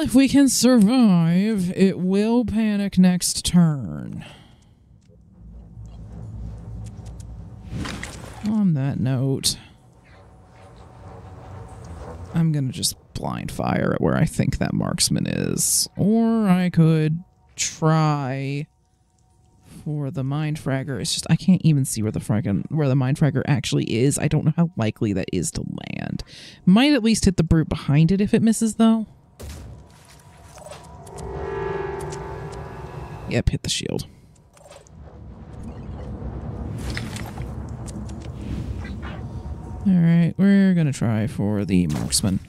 if we can survive, it will panic next turn. On that note, I'm gonna just blind fire at where I think that marksman is. Or I could try for the mind fragger. It's just I can't even see where the mind fragger actually is. I don't know how likely that is to land. Might at least hit the brute behind it if it misses, though. Yep, hit the shield. Alright, we're gonna try for the marksman.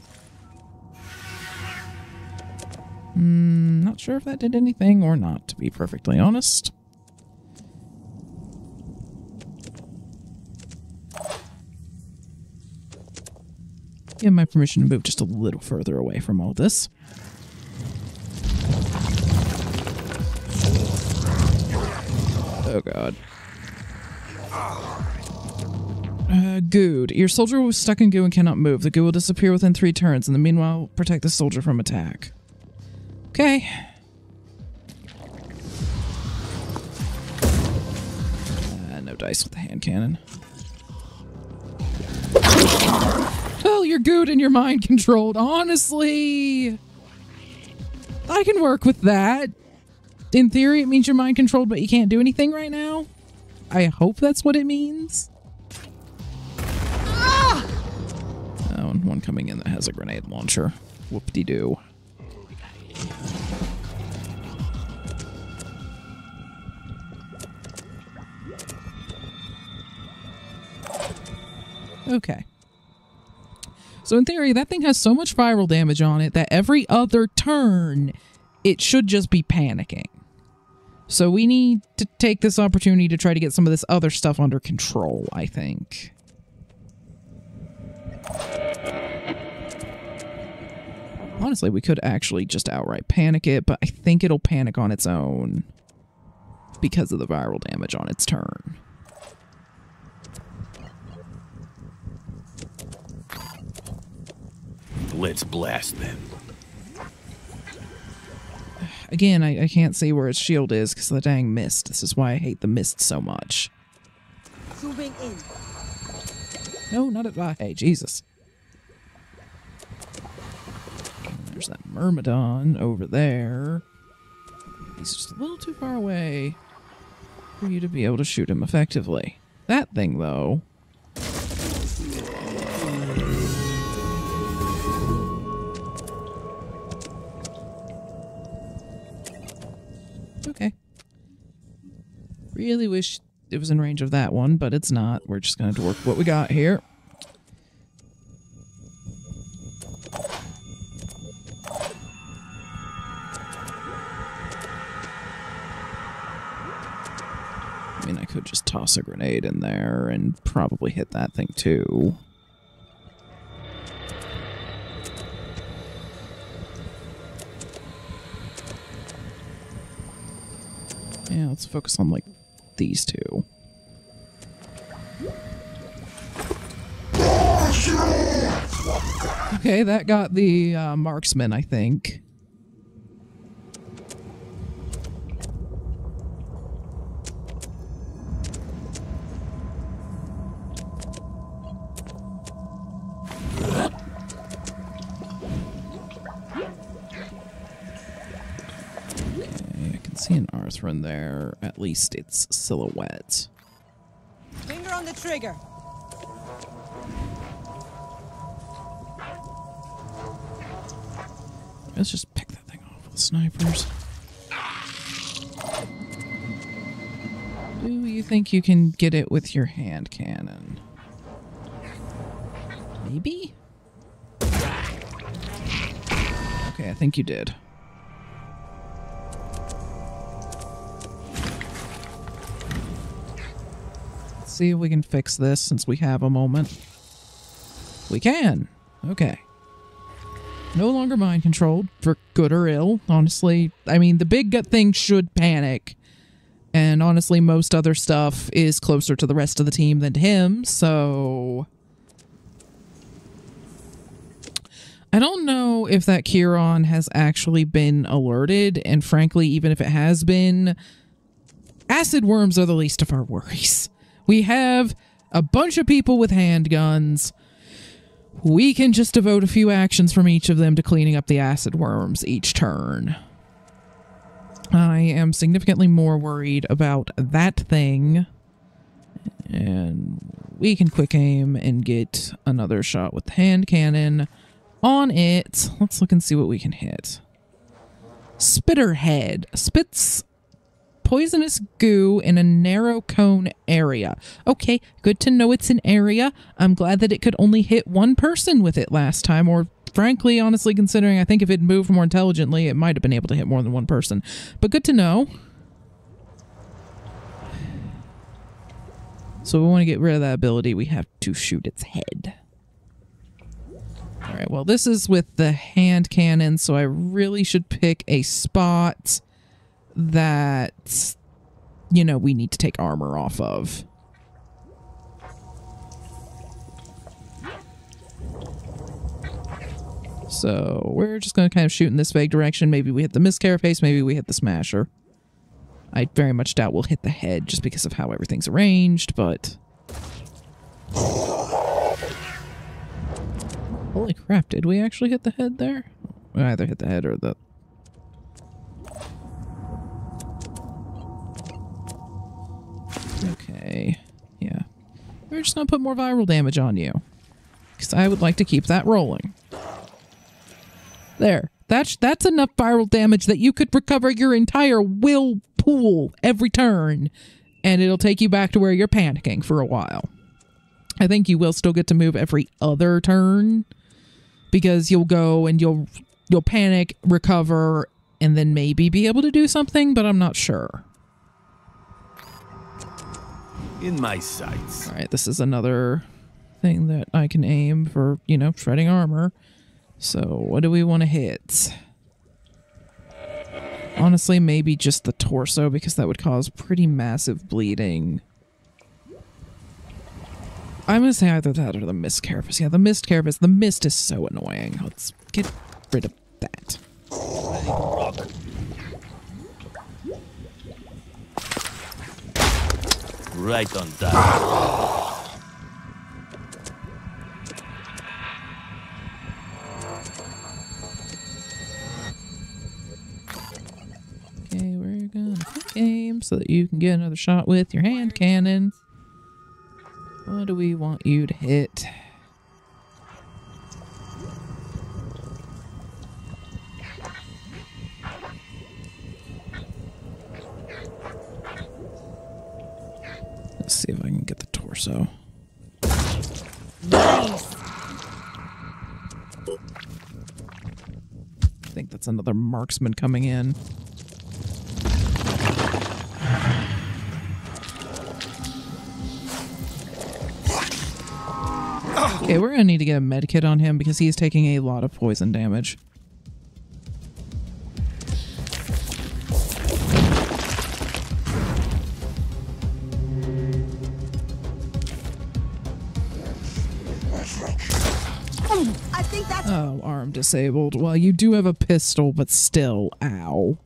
Not sure if that did anything or not, to be perfectly honest. Give my permission to move just a little further away from all this. Oh god. Good. Your soldier was stuck in goo and cannot move. The goo will disappear within 3 turns. In the meanwhile, protect the soldier from attack. Okay. No dice with the hand cannon. Oh, you're good and you're mind controlled. Honestly, I can work with that. In theory, it means you're mind controlled, but you can't do anything right now. I hope that's what it means. Oh, and one coming in that has a grenade launcher. Whoop-de-doo. Okay. So in theory, that thing has so much viral damage on it that every other turn, it should just be panicking. So we need to take this opportunity to try to get some of this other stuff under control, I think. Honestly, we could actually just outright panic it, but I think it'll panic on its own because of the viral damage on its turn. Let's blast them. Again, I can't see where its shield is because of the dang mist. This is why I hate the mist so much. Zooming in. No, not at... hey, Jesus. There's that Myrmidon over there. He's just a little too far away for you to be able to shoot him effectively. That thing, though... Okay. Really wish it was in range of that one, but it's not. We're just going to work what we got here. I mean, I could just toss a grenade in there and probably hit that thing too. Yeah, let's focus on, like, these two. Okay, that got the marksman, I think. See an Arthron there, at least its silhouette. Finger on the trigger. Let's just pick that thing off with the snipers. Do you think you can get it with your hand cannon? Maybe? Okay, I think you did. See if we can fix this since we have a moment. We can. Okay. No longer mind controlled, for good or ill. Honestly, I mean, the big gut thing should panic. And honestly, most other stuff is closer to the rest of the team than to him, so... I don't know if that Chiron has actually been alerted, and frankly, even if it has been, acid worms are the least of our worries. We have a bunch of people with handguns. We can just devote a few actions from each of them to cleaning up the acid worms each turn. I am significantly more worried about that thing. And we can quick aim and get another shot with the hand cannon on it. Let's look and see what we can hit. Spitterhead spits poisonous goo in a narrow cone area. Okay, good to know it's an area. I'm glad that it could only hit one person with it last time, or frankly, honestly, considering I think if it moved more intelligently, it might have been able to hit more than one person. But good to know. So if we want to get rid of that ability, we have to shoot its head. Alright, well, this is with the hand cannon, so I really should pick a spot that, you know, we need to take armor off of. So we're just going to kind of shoot in this vague direction. Maybe we hit the miscarapace, maybe we hit the smasher. I very much doubt we'll hit the head just because of how everything's arranged, but... Holy crap, did we actually hit the head there? We either hit the head or the... Okay, yeah. We're just gonna put more viral damage on you. Because I would like to keep that rolling. There. That's enough viral damage that you could recover your entire will pool every turn. And it'll take you back to where you're panicking for a while. I think you will still get to move every other turn. Because you'll go and you'll panic, recover, and then maybe be able to do something, but I'm not sure. In my sights. Alright, this is another thing that I can aim for, you know, shredding armor. So, what do we want to hit? Honestly, maybe just the torso, because that would cause pretty massive bleeding. I'm going to say either that or the mist carapace. Yeah, the mist carapace. The mist is so annoying. Let's get rid of that. Right on time. Okay, we're gonna quick aim so that you can get another shot with your hand cannon. What do we want you to hit? Let's see if I can get the torso. Nice. I think that's another marksman coming in. Okay, we're gonna need to get a medkit on him because he's taking a lot of poison damage. I think that's... Oh, arm disabled. Well, you do have a pistol, but still, ow.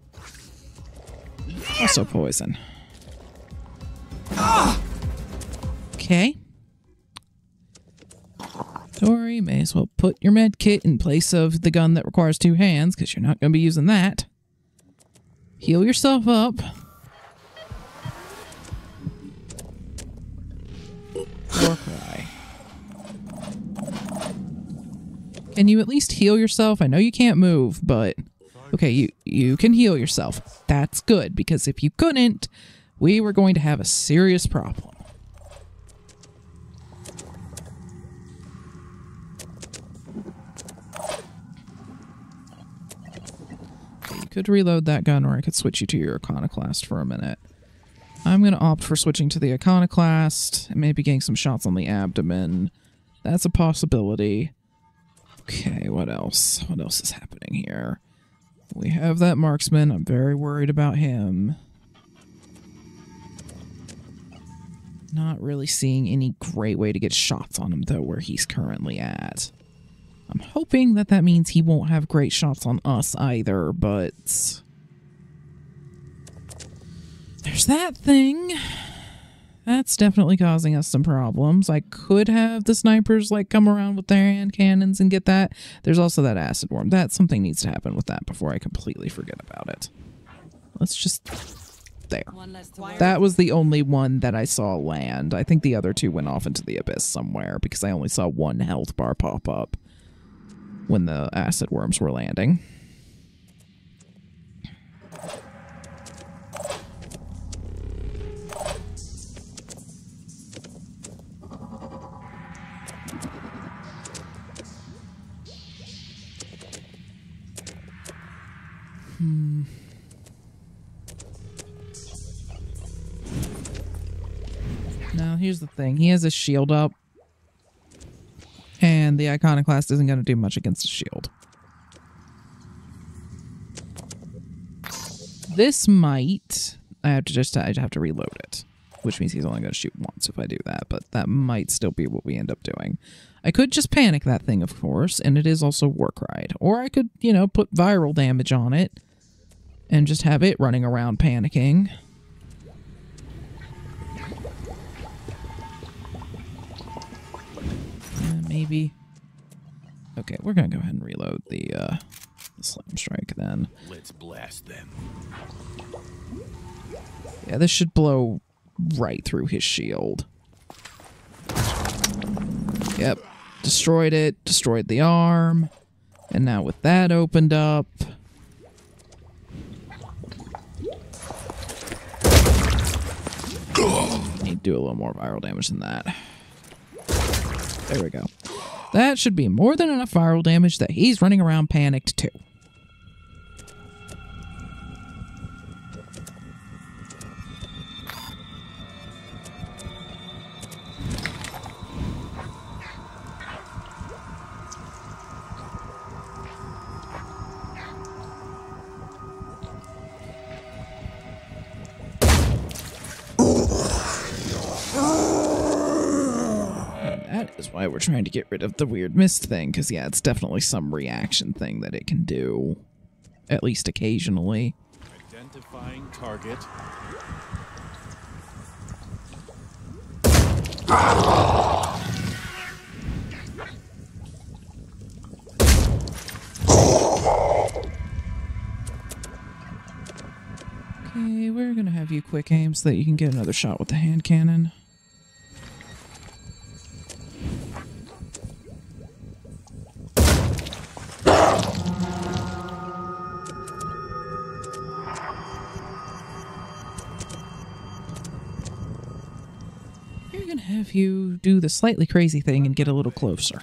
Also poison. Okay. Tori, may as well put your med kit in place of the gun that requires two hands, because you're not going to be using that. Heal yourself up. Or cry. Can you at least heal yourself? I know you can't move, but... Okay, you can heal yourself. That's good, because if you couldn't, we were going to have a serious problem. You could reload that gun, or I could switch you to your iconoclast for a minute. I'm going to opt for switching to the iconoclast, and maybe getting some shots on the abdomen. That's a possibility. Okay, what else? What else is happening here? We have that marksman. I'm very worried about him. Not really seeing any great way to get shots on him, though, where he's currently at. I'm hoping that that means he won't have great shots on us either, but... there's that thing. That's definitely causing us some problems. I could have the snipers, like, come around with their hand cannons and get that. There's also that acid worm. Something needs to happen with that before I completely forget about it. Let's just... there. That was the only one that I saw land. I think the other two went off into the abyss somewhere because I only saw one health bar pop up when the acid worms were landing. Now, here's the thing. He has a shield up, and the iconoclast isn't going to do much against the shield. This might... I have to reload it, which means he's only going to shoot once if I do that, but that might still be what we end up doing. I could just panic that thing, of course, and it is also Warcried. Or I could, you know, put viral damage on it and just have it running around panicking. Maybe. Okay, we're gonna go ahead and reload the slam strike then. Let's blast them. Yeah, this should blow right through his shield. Yep. Destroyed it, destroyed the arm. And now with that opened up... need to do a little more viral damage than that. There we go. That should be more than enough viral damage that he's running around panicked too. That is why we're trying to get rid of the weird mist thing, because yeah, it's definitely some reaction thing that it can do, at least occasionally. Identifying target. Okay, we're gonna have you quick aim so that you can get another shot with the hand cannon. We're gonna have you do the slightly crazy thing and get a little closer.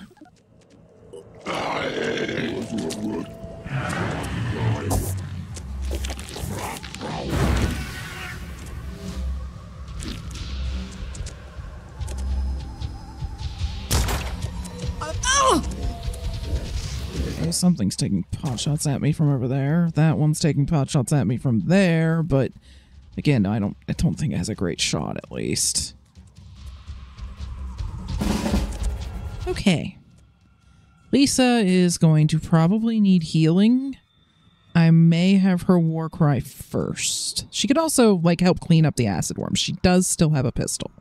Okay, something's taking pot shots at me from over there. That one's taking pot shots at me from there, but again, I don't think it has a great shot at least. Okay. Lisa is going to probably need healing. I may have her war cry first. She could also, like, help clean up the acid worms. She does still have a pistol.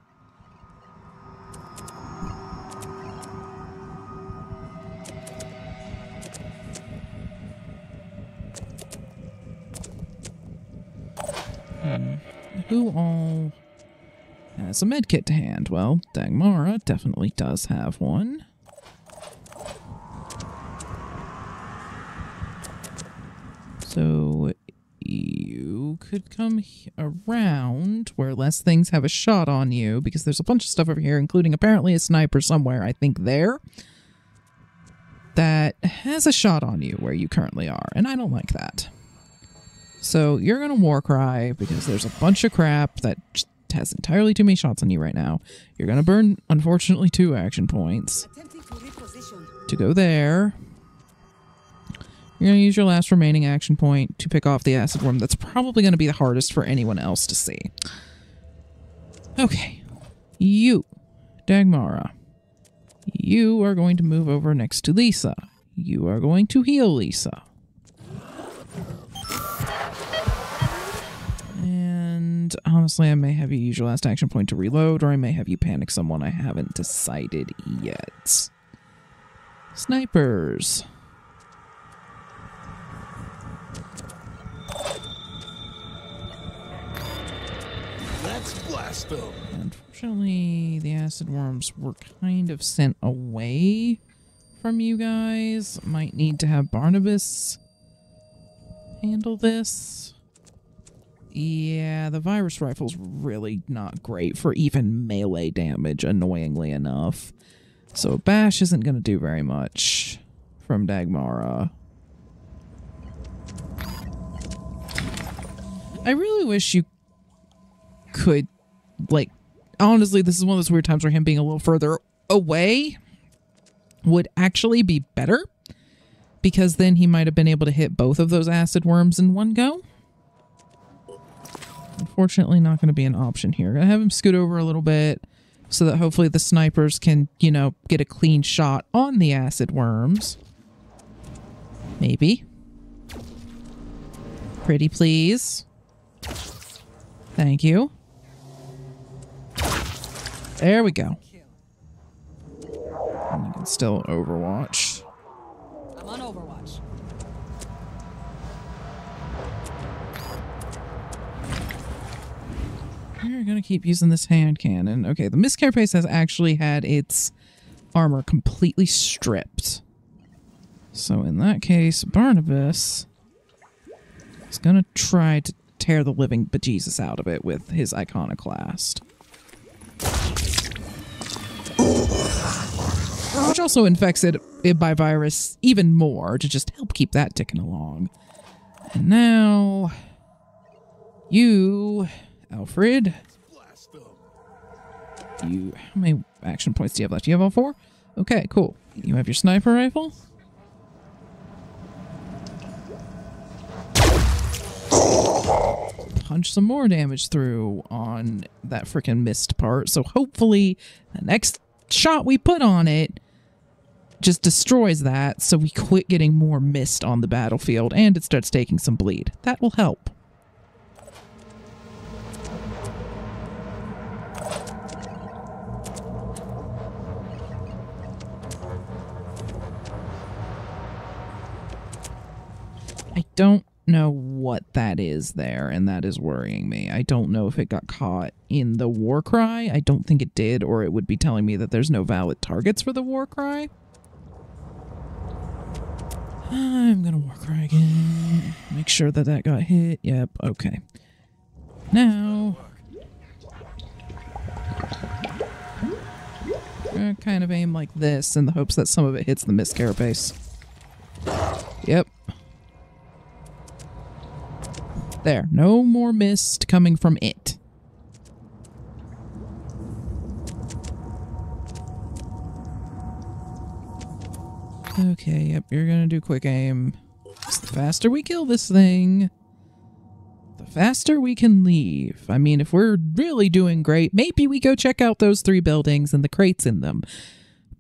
Who all has a medkit to hand? Well, Dagmara definitely does have one. So you could come around where less things have a shot on you, because there's a bunch of stuff over here, including apparently a sniper somewhere, I think there, that has a shot on you where you currently are, and I don't like that. So you're going to war cry because there's a bunch of crap that just has entirely too many shots on you right now. You're going to burn, unfortunately, 2 action points to go there. You're going to use your last remaining action point to pick off the acid worm. That's probably going to be the hardest for anyone else to see. Okay. You, Dagmara. You are going to move over next to Lisa. You are going to heal Lisa. And honestly, I may have you use your last action point to reload, or I may have you panic someone. I haven't decided yet. Snipers. Let's blast them. Unfortunately, the acid worms were kind of sent away from you guys. Might need to have Barnabas handle this. Yeah, the virus rifle's really not great for even melee damage, annoyingly enough. So Bash isn't going to do very much from Dagmara. I really wish you could, like, honestly, this is one of those weird times where him being a little further away would actually be better, because then he might have been able to hit both of those acid worms in one go. Unfortunately, not going to be an option here. Gonna have him scoot over a little bit so that hopefully the snipers can, you know, get a clean shot on the acid worms. Maybe. Pretty please. Thank you. There we go. And you can still Overwatch. I'm on Overwatch. We're gonna keep using this hand cannon. Okay, the Miss Carapace has actually had its armor completely stripped. So in that case, Barnabas is gonna try to tear the living bejesus out of it with his iconoclast. Which also infects it by virus even more to just help keep that ticking along. And now, you, Alfred, you, how many action points do you have left? Do you have all 4? Okay, cool. You have your sniper rifle. Punch some more damage through on that freaking mist part. So hopefully the next shot we put on it just destroys that, so we quit getting more mist on the battlefield and it starts taking some bleed. That will help. I don't know what that is there, and that is worrying me. I don't know if it got caught in the war cry. I don't think it did, or it would be telling me that there's no valid targets for the war cry. I'm gonna war cry again. Make sure that that got hit. Yep, okay. Now, we're gonna kind of aim like this in the hopes that some of it hits the Miss Carapace. Yep. There, no more mist coming from it. Okay, yep, you're gonna do quick aim. The faster we kill this thing, the faster we can leave. I mean, if we're really doing great, maybe we go check out those 3 buildings and the crates in them.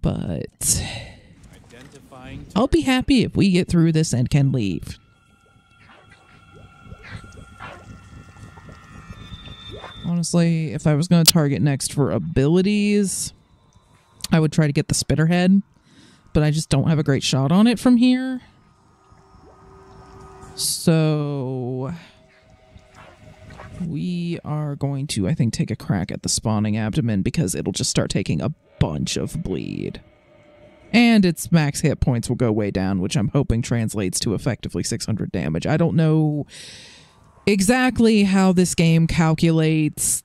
But I'll be happy if we get through this and can leave. Honestly, if I was going to target next for abilities, I would try to get the Spitterhead, but I just don't have a great shot on it from here. So we are going to, I think, take a crack at the spawning abdomen because it'll just start taking a bunch of bleed. And its max hit points will go way down, which I'm hoping translates to effectively 600 damage. I don't know exactly how this game calculates,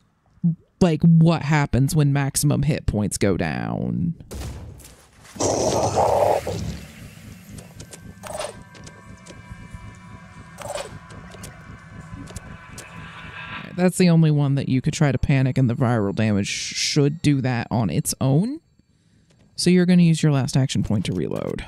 like, what happens when maximum hit points go down. That's the only one that you could try to panic, and the viral damage should do that on its own. So you're going to use your last action point to reload.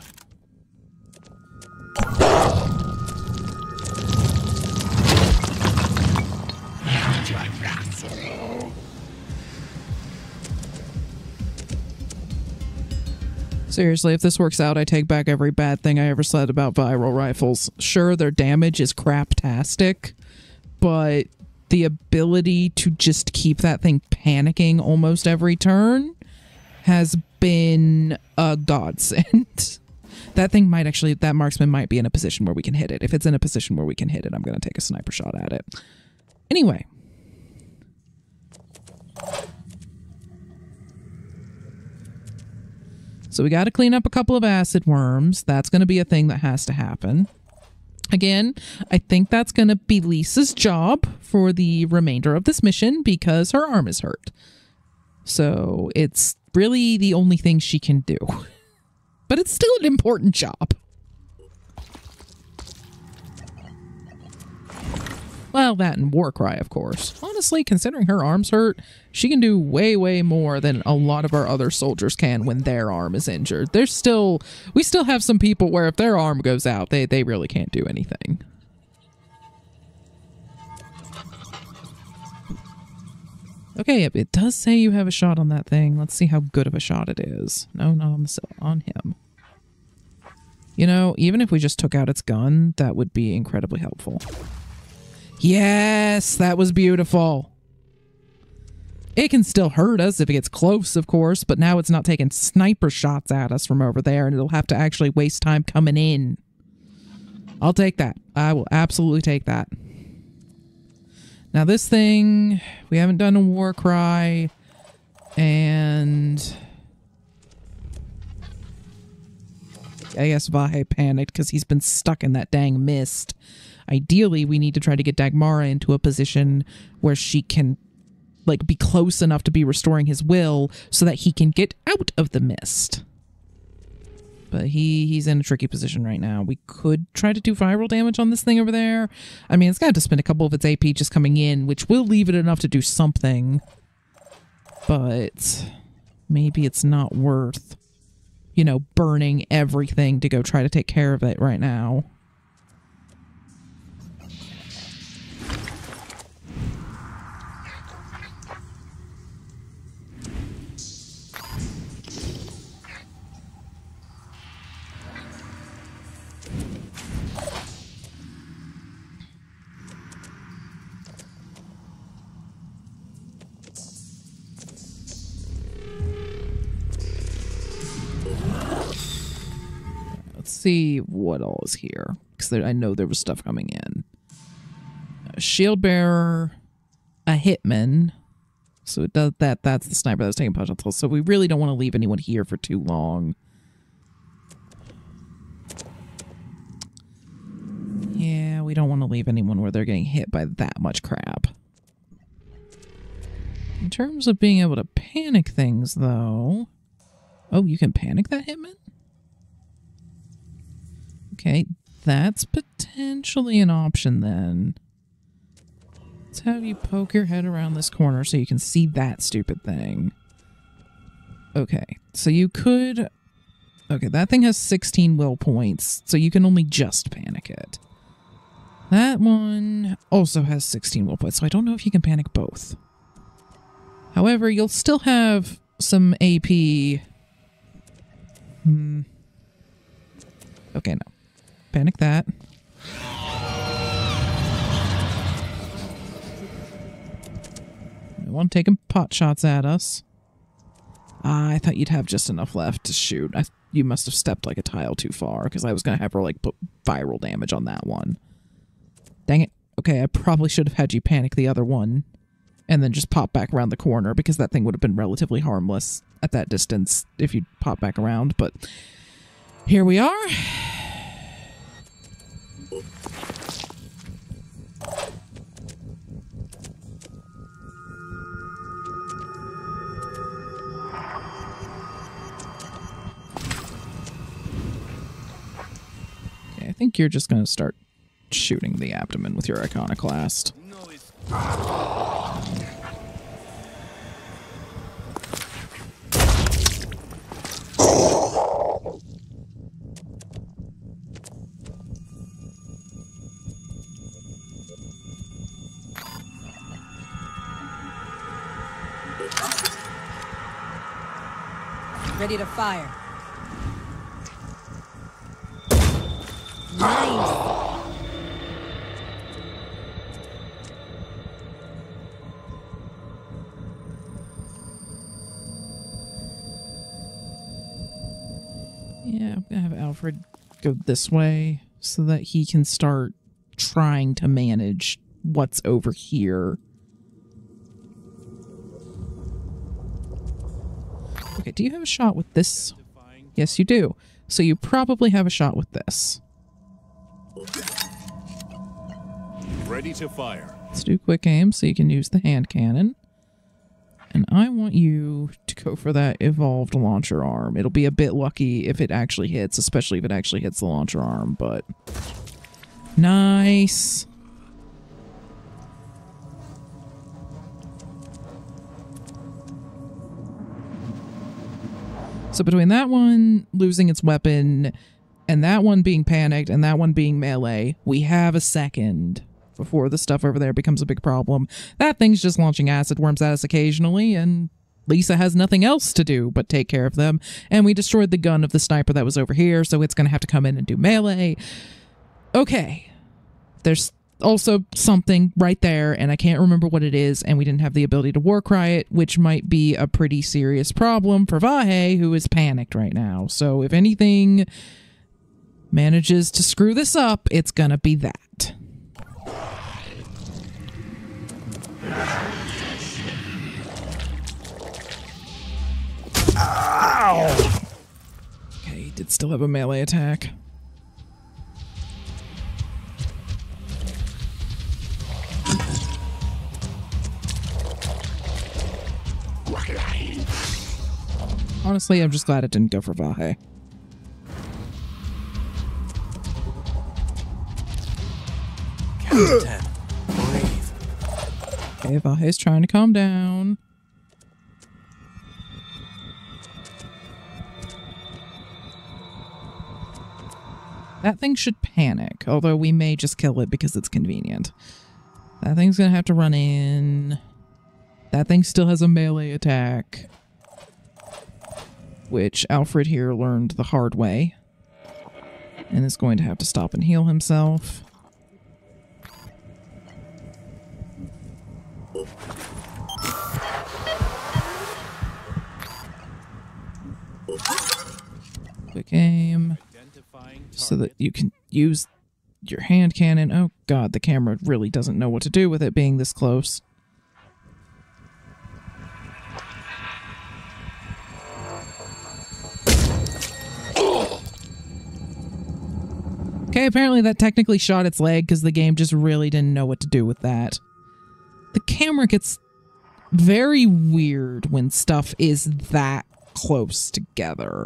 Seriously, if this works out, I take back every bad thing I ever said about viral rifles. Sure, their damage is craptastic, but the ability to just keep that thing panicking almost every turn has been a godsend. That thing might actually, that marksman might be in a position where we can hit it. If it's in a position where we can hit it, I'm going to take a sniper shot at it. Anyway. So we got to clean up a couple of acid worms. That's going to be a thing that has to happen. Again, I think that's going to be Lisa's job for the remainder of this mission because her arm is hurt. So it's really the only thing she can do. But it's still an important job. Well, that and Warcry, of course. Honestly, considering her arm's hurt, she can do way, way more than a lot of our other soldiers can when their arm is injured. We still have some people where if their arm goes out, they really can't do anything. Okay, it does say you have a shot on that thing. Let's see how good of a shot it is. No, not on on him. You know, even if we just took out its gun, that would be incredibly helpful. Yes, that was beautiful. It can still hurt us if it gets close, of course, but now it's not taking sniper shots at us from over there, and it'll have to actually waste time coming in. I'll take that. I will absolutely take that. Now this thing, we haven't done a war cry, and I guess Vahe panicked because he's been stuck in that dang mist. Ideally, we need to try to get Dagmara into a position where she can, like, be close enough to be restoring his will so that he can get out of the mist. But he's in a tricky position right now. We could try to do viral damage on this thing over there. I mean, it's got to spend a couple of its AP just coming in, which will leave it enough to do something. But maybe it's not worth, you know, burning everything to go try to take care of it right now. See what all is here, because I know there was stuff coming in. A shield bearer, a hitman, so it does that's the sniper that was taking pot shots, so we really don't want to leave anyone here for too long. Yeah, we don't want to leave anyone where they're getting hit by that much crap. In terms of being able to panic things, though... Oh, you can panic that hitman? Okay, that's potentially an option then. Let's have you poke your head around this corner so you can see that stupid thing. Okay, so you could... Okay, that thing has 16 will points, so you can only just panic it. That one also has 16 will points, so I don't know if you can panic both. However, you'll still have some AP. Okay, no. Panic that. One taking pot shots at us. I thought you'd have just enough left to shoot. You must have stepped like a tile too far, because I was going to have her like put viral damage on that one. Dang it. Okay, I probably should have had you panic the other one and then just pop back around the corner, because that thing would have been relatively harmless at that distance if you pop back around, but here we are. Okay, I think you're just going to start shooting the abdomen with your iconoclast. Ready to fire. Yeah, I'm gonna have Alfred go this way so that he can start trying to manage what's over here. Okay, do you have a shot with this? Yes, you do. So you probably have a shot with this. Ready to fire. Let's do quick aim so you can use the hand cannon. And I want you to go for that evolved launcher arm. It'll be a bit lucky if it actually hits, especially if it actually hits the launcher arm, but... Nice! So between that one losing its weapon, and that one being panicked, and that one being melee, we have a second before the stuff over there becomes a big problem. That thing's just launching acid worms at us occasionally, and Lisa has nothing else to do but take care of them. And we destroyed the gun of the sniper that was over here, so it's going to have to come in and do melee. Okay. There's also something right there, and I can't remember what it is, and we didn't have the ability to war cry it, which might be a pretty serious problem for Vahe, who is panicked right now. So if anything manages to screw this up, it's gonna be that. Ow! Okay, he did still have a melee attack. Honestly, I'm just glad it didn't go for Vahe. Count to 10. Breathe. Okay, Vahe's trying to calm down. That thing should panic, although we may just kill it because it's convenient. That thing's gonna have to run in. That thing still has a melee attack, which Alfred here learned the hard way, and is going to have to stop and heal himself. Quick aim, so that you can use your hand cannon. Oh god, the camera really doesn't know what to do with it being this close. Okay, apparently that technically shot its leg because the game just really didn't know what to do with that. The camera gets very weird when stuff is that close together.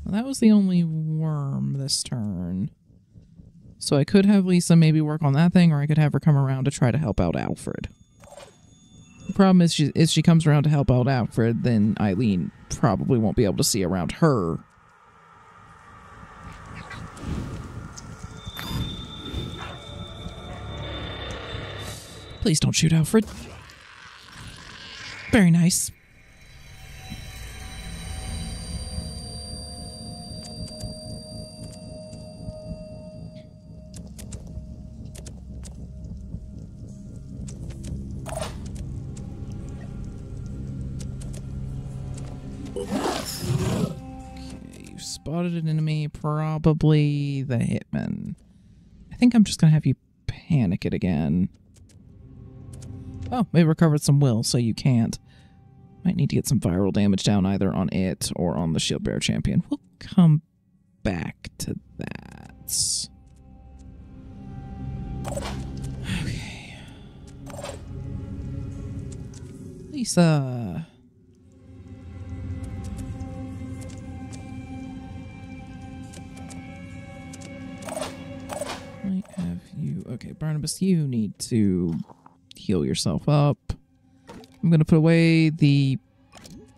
Well, that was the only worm this turn. So I could have Lisa maybe work on that thing, or I could have her come around to try to help out Alfred. The problem is, she comes around to help out Alfred, then Eileen probably won't be able to see around her. Please don't shoot Alfred. Very nice. Spotted an enemy, probably the hitman. I think I'm just gonna have you panic it again. Oh, we recovered some will, so you can't. Might need to get some viral damage down either on it or on the shield bearer champion. We'll come back to that. Okay. Lisa. Might have you... Okay, Barnabas, you need to heal yourself up. I'm gonna put away the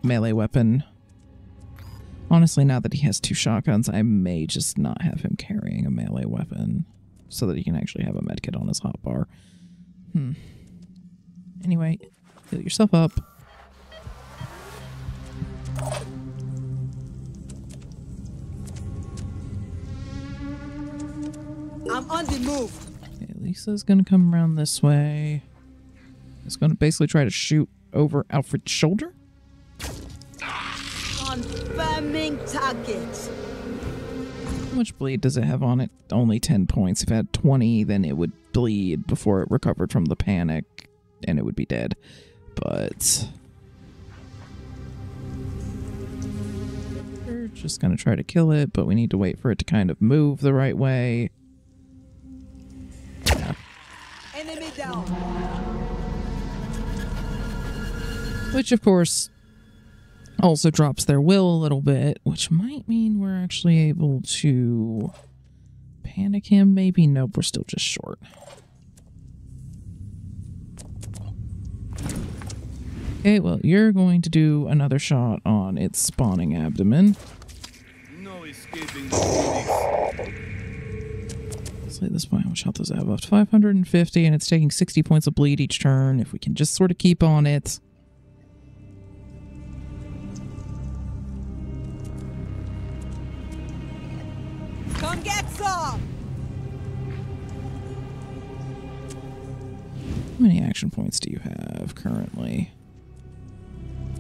melee weapon. Honestly, now that he has 2 shotguns, I may just not have him carrying a melee weapon so that he can actually have a medkit on his hotbar. Anyway, heal yourself up. I'm on the move. Okay, Lisa's gonna come around this way. It's gonna basically try to shoot over Alfred's shoulder. Confirming target. How much bleed does it have on it? Only 10 points. If it had 20, then it would bleed before it recovered from the panic, and it would be dead. But we're just gonna try to kill it, but we need to wait for it to kind of move the right way. Yeah. Enemy down. Which, of course, also drops their will a little bit, which might mean we're actually able to panic him, maybe? Nope, we're still just short. Okay, well, you're going to do another shot on its spawning abdomen. No escaping the Phoenix. Let's lay this by how much health does it have left? 550, and it's taking 60 points of bleed each turn. If we can just sort of keep on it. Come get some. How many action points do you have currently?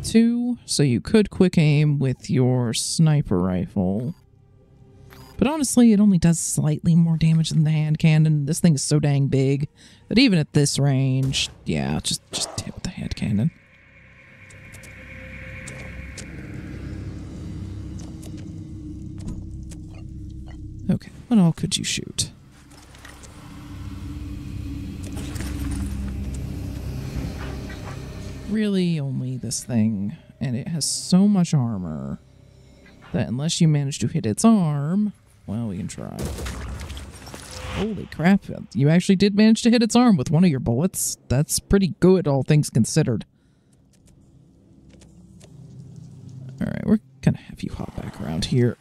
2, so you could quick aim with your sniper rifle. But honestly, it only does slightly more damage than the hand cannon. This thing is so dang big that even at this range, yeah, just hit with the hand cannon. Okay, what all could you shoot? Really only this thing, and it has so much armor that unless you manage to hit its arm, well, we can try. Holy crap, you actually did manage to hit its arm with one of your bullets. That's pretty good, all things considered. Alright, we're gonna have you hop back around here.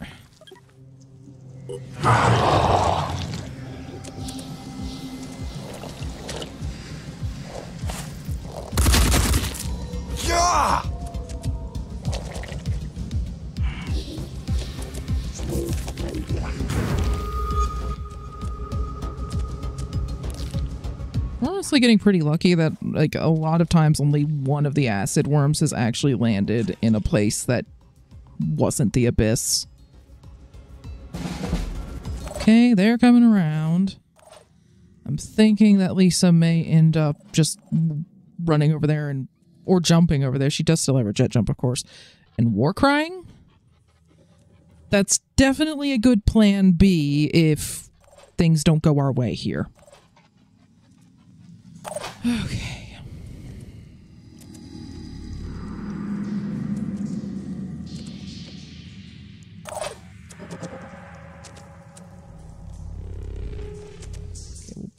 Yeah! We're honestly getting pretty lucky that, like, a lot of times only one of the acid worms has actually landed in a place that wasn't the abyss. Okay, they're coming around. I'm thinking that Lisa may end up just running over there and or jumping over there. She does still have her jet jump, of course. And war crying? That's definitely a good plan B if things don't go our way here. Okay.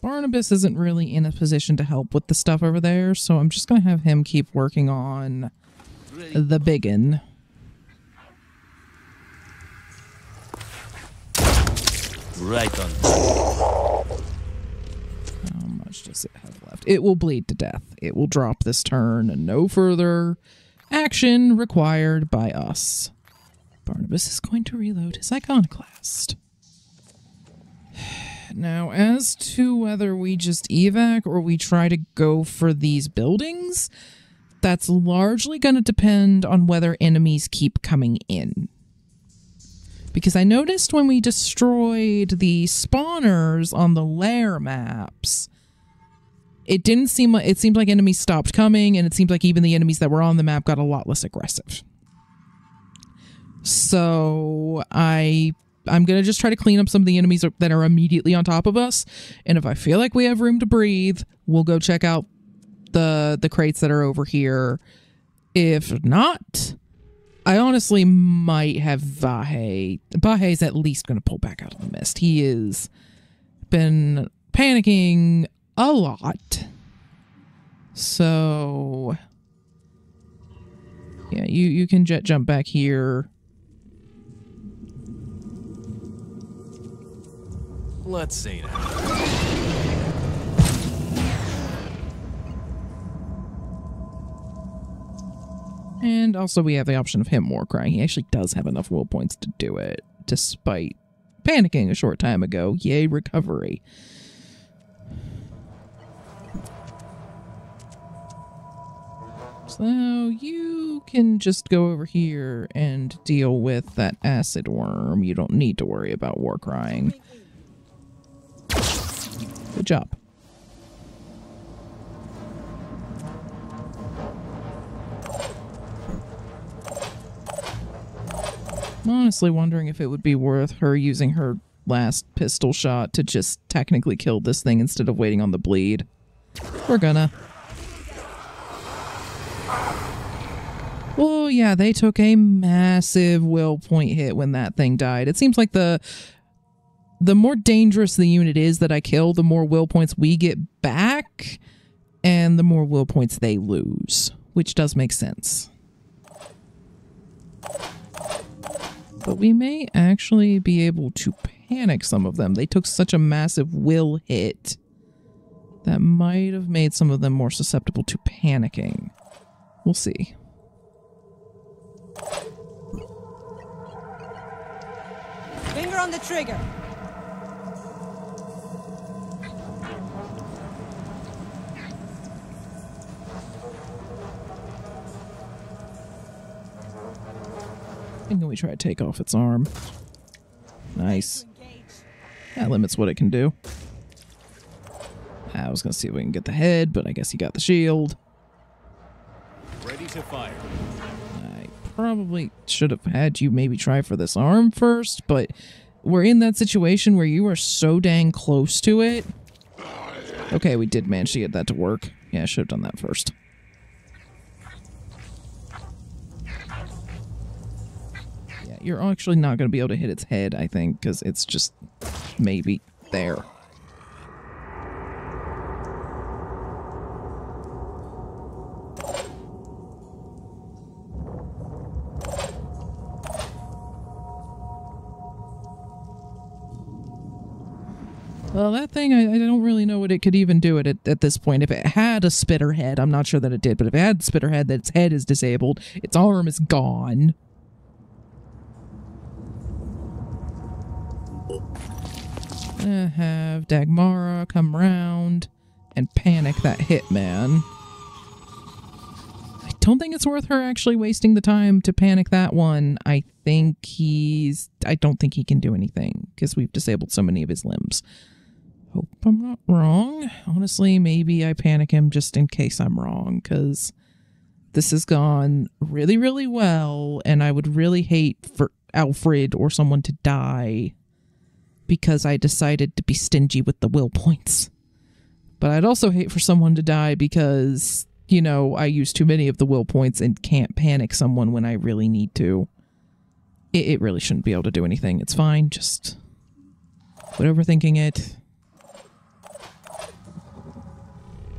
Barnabas isn't really in a position to help with the stuff over there, so I'm just going to have him keep working on the biggin. Right on. How much does it have left? It will bleed to death. It will drop this turn, and no further action required by us. Barnabas is going to reload his iconoclast. Now, as to whether we just evac or we try to go for these buildings, that's largely going to depend on whether enemies keep coming in. Because I noticed when we destroyed the spawners on the lair maps, it didn't seem like, it seemed like enemies stopped coming, and it seemed like even the enemies that were on the map got a lot less aggressive. So I'm going to just try to clean up some of the enemies that are immediately on top of us. And if I feel like we have room to breathe, we'll go check out the crates that are over here. If not, I honestly might have Vahe. Vahe's at least going to pull back out of the mist. He has been panicking a lot. So yeah, you can jet jump back here. Let's see now. And also we have the option of him war crying. He actually does have enough will points to do it, despite panicking a short time ago. Yay, recovery. So you can just go over here and deal with that acid worm. You don't need to worry about war crying. Good job. I'm honestly wondering if it would be worth her using her last pistol shot to just technically kill this thing instead of waiting on the bleed. We're gonna. Oh yeah, they took a massive will point hit when that thing died. It seems like the more dangerous the unit is that I kill, the more will points we get back, and the more will points they lose, which does make sense. But we may actually be able to panic some of them. They took such a massive will hit that might have made some of them more susceptible to panicking. We'll see. Finger on the trigger. And then we try to take off its arm. Nice. That limits what it can do. I was gonna see if we can get the head, but I guess he got the shield. Ready to fire. I probably should have had you maybe try for this arm first, but we're in that situation where you are so dang close to it. Okay, we did manage to get that to work. Yeah, I should have done that first. Yeah, you're actually not going to be able to hit its head, I think, because it's just maybe there. Well, that thing, I don't really know what it could even do at this point. If it had a spitter head, I'm not sure that it did, but if it had a spitter head, that its head is disabled, its arm is gone. Have Dagmara come round and panic that hitman. I don't think it's worth her actually wasting the time to panic that one. I don't think he can do anything because we've disabled so many of his limbs. Hope I'm not wrong. Honestly, maybe I panic him just in case I'm wrong, because this has gone really, really well, and I would really hate for Alfred or someone to die because I decided to be stingy with the will points. But I'd also hate for someone to die because, you know, I use too many of the will points and can't panic someone when I really need to. It really shouldn't be able to do anything. It's fine, just quit overthinking it.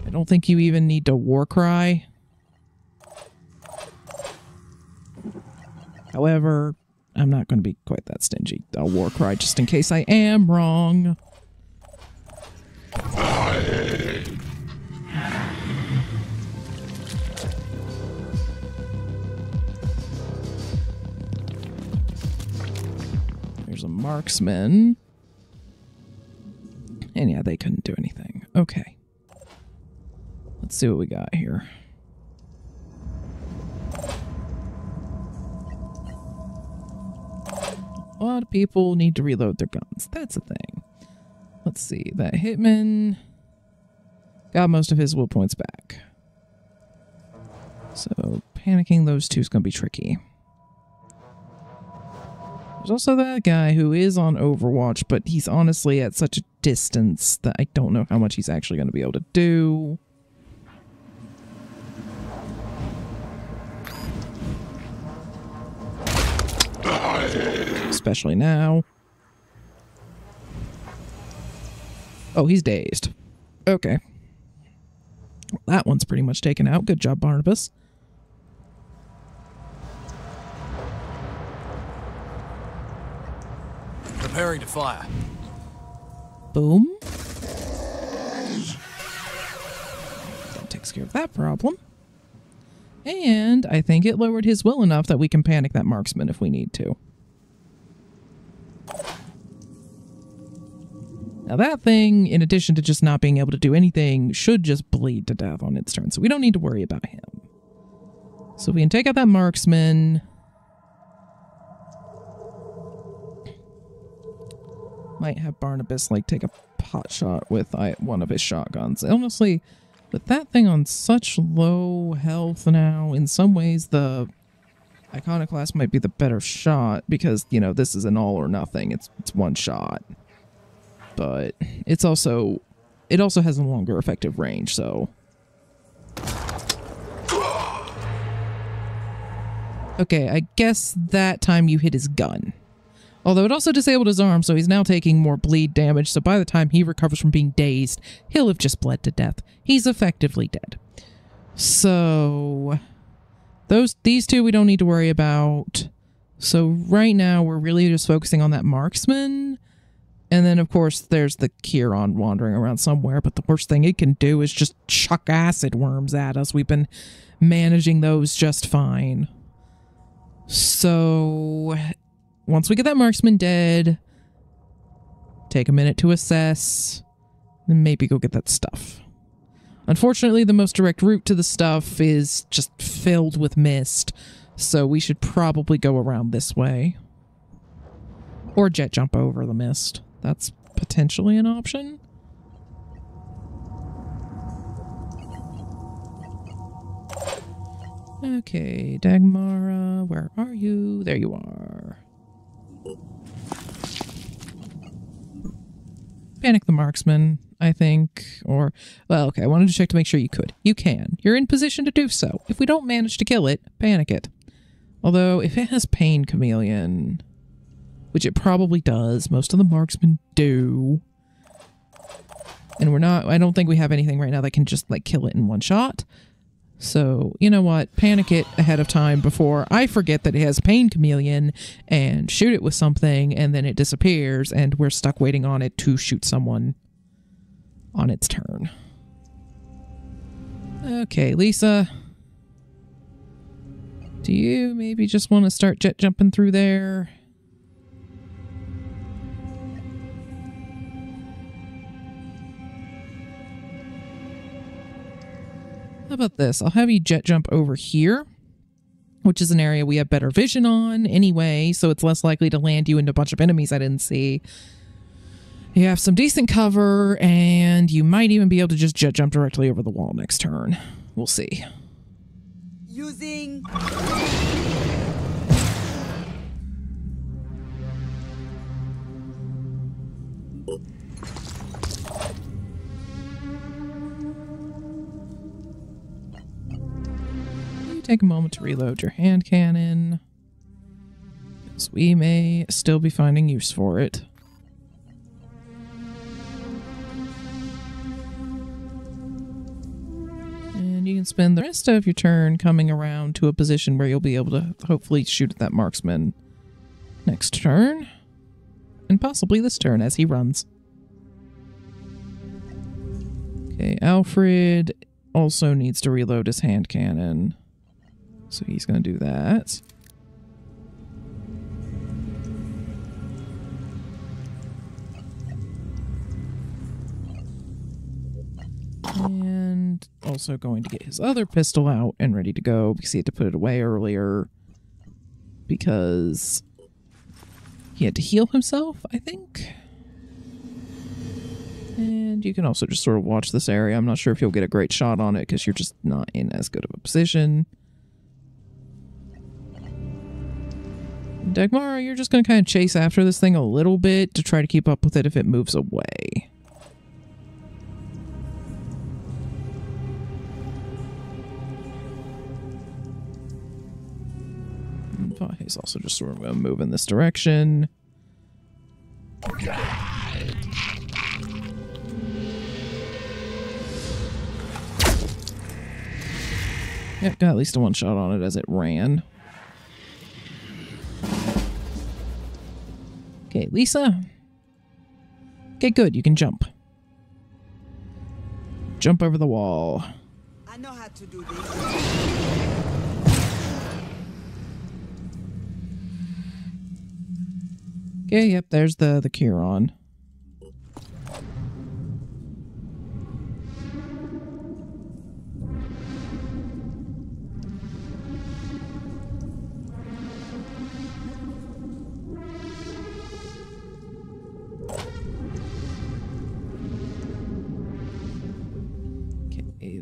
I don't think you even need to war cry. However, I'm not going to be quite that stingy. I'll war cry just in case I am wrong. There's a marksman. And yeah, they couldn't do anything. Okay. Let's see what we got here. A lot of people need to reload their guns. That's a thing. Let's see. That hitman got most of his will points back. So panicking those two is going to be tricky. There's also that guy who is on Overwatch, but he's honestly at such a distance that I don't know how much he's actually going to be able to do. Especially now. Oh, he's dazed. Okay. Well, that one's pretty much taken out. Good job, Barnabas. Preparing to fire. Boom. That takes care of that problem. And I think it lowered his will enough that we can panic that marksman if we need to. Now that thing, in addition to just not being able to do anything, should just bleed to death on its turn, so we don't need to worry about him. So we can take out that marksman. Might have Barnabas, like, take a pot shot with one of his shotguns. Honestly, with that thing on such low health now, in some ways the Iconoclast might be the better shot because, you know, this is an all or nothing. It's one shot. But it also has a longer effective range, so. Okay, I guess that time you hit his gun. Although it also disabled his arm, so he's now taking more bleed damage, so by the time he recovers from being dazed, he'll have just bled to death. He's effectively dead. So these two we don't need to worry about. So right now we're really just focusing on that marksman. And then, of course, there's the Chiron wandering around somewhere, but the worst thing it can do is just chuck acid worms at us. We've been managing those just fine. So, once we get that marksman dead, take a minute to assess, then maybe go get that stuff. Unfortunately, the most direct route to the stuff is just filled with mist, so we should probably go around this way. Or jet jump over the mist. That's potentially an option. Okay, Dagmara, where are you? There you are. Panic the marksman, I think. Or, well, okay, I wanted to check to make sure you could. You can. You're in position to do so. If we don't manage to kill it, panic it. Although, if it has Pain Chameleon, which it probably does, most of the marksmen do. And I don't think we have anything right now that can just, like, kill it in one shot. So, you know what? Panic it ahead of time before I forget that it has Pain Chameleon and shoot it with something and then it disappears and we're stuck waiting on it to shoot someone on its turn. Okay, Lisa. Do you maybe just want to start jet jumping through there? How about this? I'll have you jet jump over here, which is an area we have better vision on anyway, so it's less likely to land you into a bunch of enemies I didn't see. You have some decent cover, and you might even be able to just jet jump directly over the wall next turn. We'll see. Using... Take a moment to reload your hand cannon, because we may still be finding use for it. And you can spend the rest of your turn coming around to a position where you'll be able to hopefully shoot at that marksman next turn, and possibly this turn as he runs. Okay, Alfred also needs to reload his hand cannon. So he's going to do that. And also going to get his other pistol out and ready to go because he had to put it away earlier because he had to heal himself, I think. And you can also just sort of watch this area. I'm not sure if you'll get a great shot on it because you're just not in as good of a position. Dagmara, you're just going to kind of chase after this thing a little bit to try to keep up with it if it moves away. He's also just sort of going to move in this direction. Yep, got at least a one shot on it as it ran. Okay, Lisa. Okay, good. You can jump. Jump over the wall. I know how to do this. Okay, yep, there's the Chiron.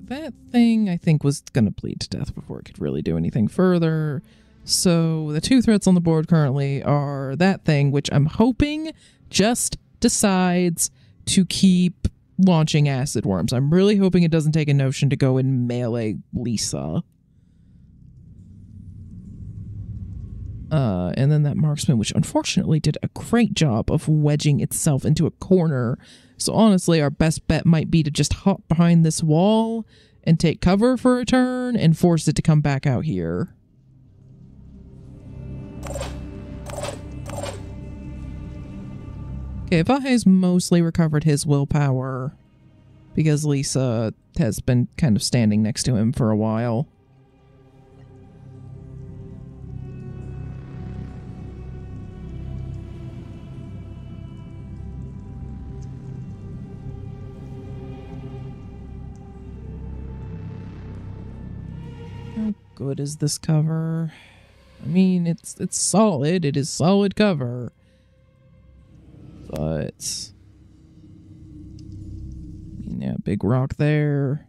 That thing, I think, was going to bleed to death before it could really do anything further. So the two threats on the board currently are that thing, which I'm hoping just decides to keep launching acid worms. I'm really hoping it doesn't take a notion to go and melee Lisa. And then that marksman, which unfortunately did a great job of wedging itself into a corner. So honestly, our best bet might be to just hop behind this wall and take cover for a turn and force it to come back out here. Okay, Vahe's mostly recovered his willpower because Lisa has been kind of standing next to him for a while. How good is this cover? I mean, it's solid. It is solid cover. But yeah, big rock there.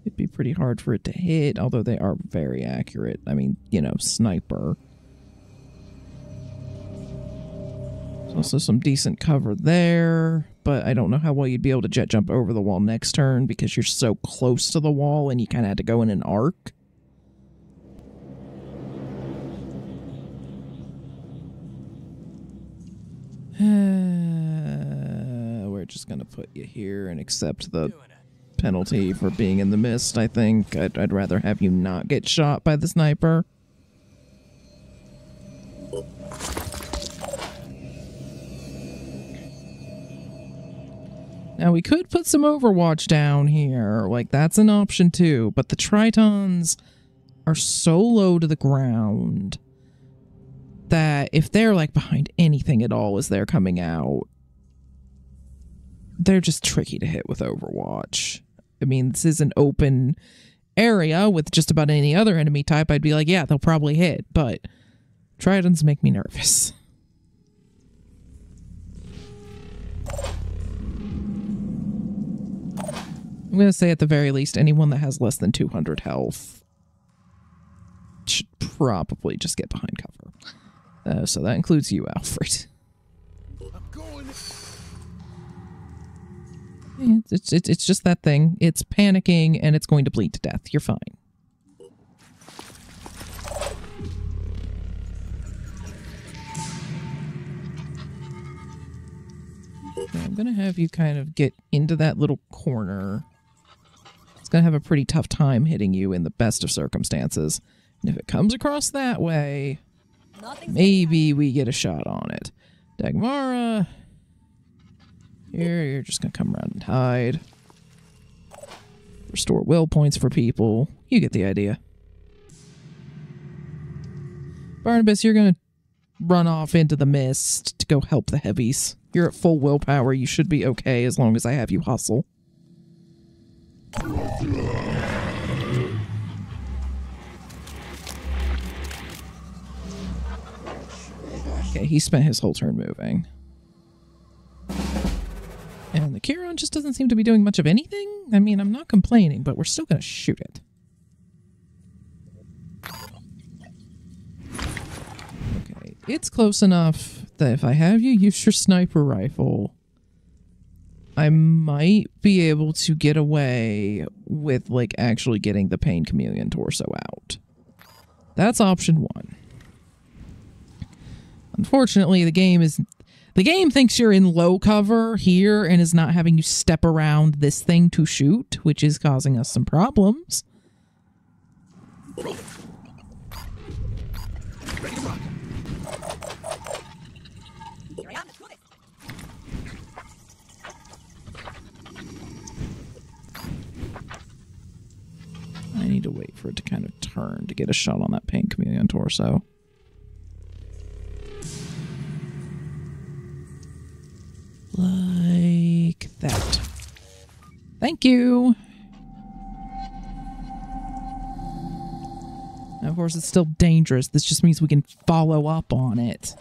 It'd be pretty hard for it to hit, although they are very accurate. I mean, you know, sniper. There's also some decent cover there, but I don't know how well you'd be able to jet jump over the wall next turn because you're so close to the wall and you kind of had to go in an arc. We're just gonna put you here and accept the penalty for being in the mist, I think. I'd rather have you not get shot by the sniper. Now, we could put some Overwatch down here. Like, that's an option too. But the Tritons are so low to the ground that if they're, like, behind anything at all as they're coming out, they're just tricky to hit with Overwatch. I mean, this is an open area with just about any other enemy type. I'd be like, yeah, they'll probably hit. But Tritons make me nervous. I'm going to say at the very least, anyone that has less than 200 health should probably just get behind cover. So that includes you, Alfred. It's just that thing. It's panicking and it's going to bleed to death. You're fine. I'm going to have you kind of get into that little corner. It's going to have a pretty tough time hitting you in the best of circumstances. And if it comes across that way, maybe we get a shot on it. Dagmara, here, you're just going to come around and hide. Restore will points for people. You get the idea. Barnabas, you're going to run off into the mist to go help the heavies. You're at full willpower. You should be okay as long as I have you hustle. Okay, he spent his whole turn moving. And the Chiron just doesn't seem to be doing much of anything. I mean, I'm not complaining, but we're still going to shoot it. Okay, it's close enough that if I have you use your sniper rifle, I might be able to get away with, like, actually getting the Pain Chameleon torso out. That's option one. Unfortunately, the game thinks you're in low cover here and is not having you step around this thing to shoot, which is causing us some problems. I need to wait for it to kind of turn to get a shot on that Pain Chameleon torso. Like that. Thank you. Now, of course, it's still dangerous. This just means we can follow up on it.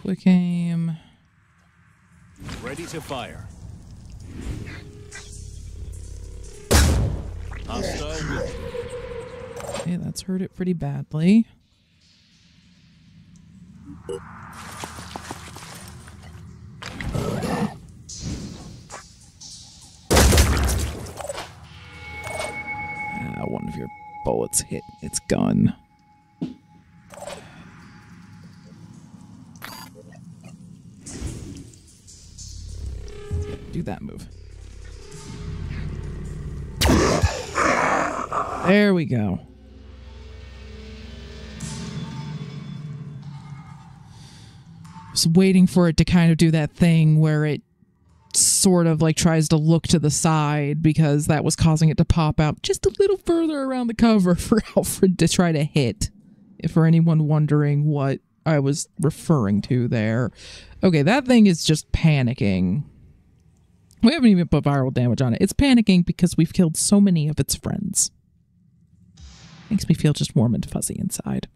Quick aim. Ready to fire. Hostile with. Okay, that's hurt it pretty badly. One of your bullets hit its gun. Do that move. There we go. Just waiting for it to kind of do that thing where it sort of like tries to look to the side because that was causing it to pop out just a little further around the cover for Alfred to try to hit. If for anyone wondering what I was referring to there. Okay, that thing is just panicking. We haven't even put viral damage on it. It's panicking because we've killed so many of its friends. Makes me feel just warm and fuzzy inside.